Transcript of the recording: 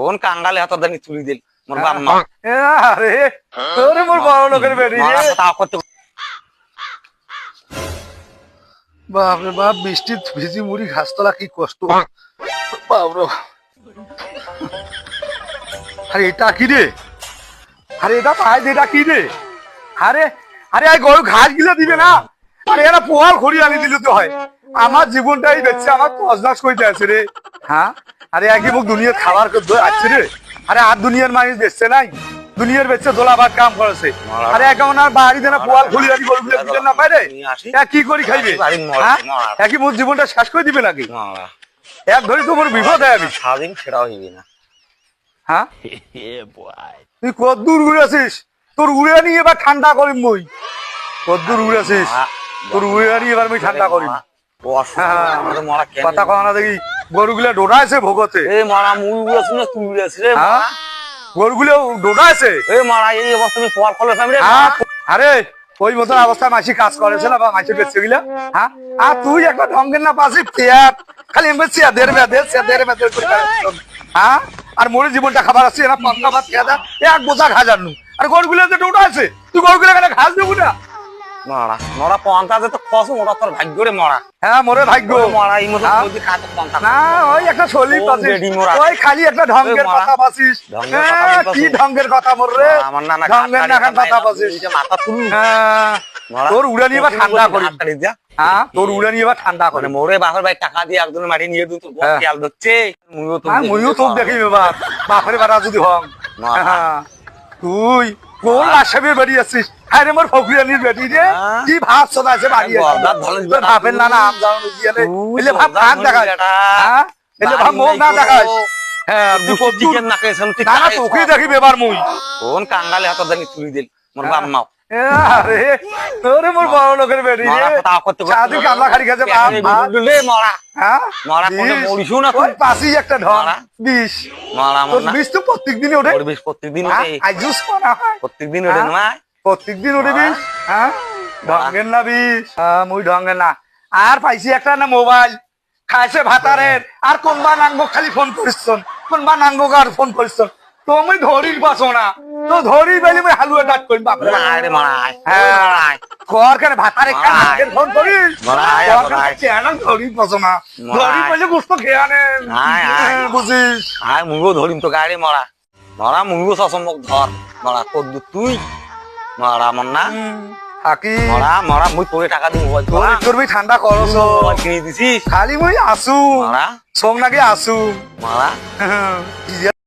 কোন কাঙ্গালে হাত দানি তুলি দিল মোর বাম্মা আরে তোরে মোর বড় লোকের বেটি রে তা করতে বাপ রে বাপ বৃষ্টির ভিজি মুড়ি ঘাসতলা কি কষ্ট বাপ রে আরে এটা কি রে আরে এটা পায় এটা কি রে আরে আরে এই গরু ঘাস গিলা দিবে না আরে এরা পোহাল খড়ি আনি দিলে তো হয় আমার জীবনটাই বেঁচে আমার তসনাস কইতে আছে রে হ্যাঁ আরে একই মুখ দুনিয়ার খাবার আছে রে আরে আর দুনিয়ার মানুষ বেচছে নাই দুনিয়ার বেচছে দোলাবাদ কাম করেছে আরে এখন আর বাড়িতে না পোয়াল খুলি রাখি গরুগুলো দিলেন না পাই রে কি করি খাইবে একই মুখ জীবনটা শেষ করে দিবে নাকি এক ধরে তোমার বিপদ হয় আমি স্বাধীন সেটাও হইবে না হ্যাঁ তুই কত দূর উড়ে আছিস তোর উড়ে নিয়ে এবার ঠান্ডা করিম মই কত দূর উড়ে আছিস তোর উড়ে নিয়ে এবার আমি ঠান্ডা করিম কথা কয় না দেখি গরুগুলা ডোডা আছে ভোগতে এই মারা মুই উড়াছি না তুই উড়াছিস রে গরুগুলো ডোডা আছে এই মারা এই অবস্থা আমি পোয়াল খোলা ফ্যামিলি আরে ওই মতন অবস্থায় মাসি কাজ করেছে না বা মাসি বেঁচে গিলা হ্যাঁ আর তুই একটা ঢঙ্গের না পাশে পেয়ার খালি এমনি চেয়াদের হ্যাঁ আর মোর জীবনটা খাবার আছে না পান্তা ভাত খেয়ে দেয় এক বোঝা ঘাস আনু আর গরুগুলো যে ডোডা আছে তুই গরুগুলো এখানে ঘাস দেবো না মারা নরা পন্তাতে তো খস মোরা তোর ভাগ্য রে মরা হ্যাঁ মোরে ভাগ্য মরা এই মতো যদি খাতে পন্তা না ওই একটা শরীর পাছিস ওই খালি একটা ঢঙ্গের কথা পাছিস কি ঢঙ্গের কথা মোর রে আমার নানা ঢঙ্গের না কথা পাছিস মাথা তুল হ্যাঁ তোর উড়ে নিয়ে ঠান্ডা করি হ্যাঁ তোর উড়ে নিয়ে ঠান্ডা করে মোরে বাপের ভাই টাকা দিয়ে একজনের মাটি নিয়ে দিন তোর খেয়াল ধরছে মুইও তোর দেখিব এবার বাপের বাড়া যদি হং তুই কোন আসামে বাড়ি আছিস আরে মোর ফকরিয়ানির বেটি রে কি ভাব সদা আছে বাড়ি আছে ভাবেন না না আম জানো দিয়ালে এলে ভাব কান দেখাই হ্যাঁ এলে ভাব মুখ না দেখাই হ্যাঁ দুপুর চিকেন না খাইছাম তুই না তোকে দেখিব এবার মুই কোন কাঙ্গালে হাত দানি তুলি দিল মোর বাম্মা আরে তোরে মোর বড় লোকের বেটি রে তা করতে সাদি কামলা খাড়ি খাচ্ছে বাপ লে মরা হ্যাঁ মরা কোন মরিছু না ওই পাশেই একটা ঢং 20 মরা তোর 20 তো প্রত্যেকদিন ওঠে 20 প্রত্যেকদিন ওঠে আইজুস কোনা হয় প্রত্যেকদিন ওঠে না প্রত্যেকদিন ওঠে 20 হ্যাঁ ঢঙ্গের না 20 হ্যাঁ মুই ঢঙ্গের না আর পাইছি একটা না মোবাইল খাইছে ভাতারের আর কোনবা নাঙ্গো খালি ফোন করিছন কোনবা নাঙ্গো আর ফোন করিছন তুমি ধরির পাছো না তো ধরি বেলি মই হালুয়া ডাক কইম বাপ রে আরে মারাই হ্যাঁ কর করে ভাতারে কানে ফোন করিস মারাই মারাই কেন ধরি পাছো না ধরি বলে গুস্ত খেয়ানে বুঝিস আয় মুগো ধরিম তো গাড়ি মরা মরা মুগো সসমক ধর মরা কদ্দ তুই মরা মন না থাকি মরা মরা মুই তোরে টাকা দিমু মোবাইল তোর করবি ঠান্ডা করছ মোবাইল কিনে দিছিস খালি মুই আসু মরা সোম নাকি আসু মরা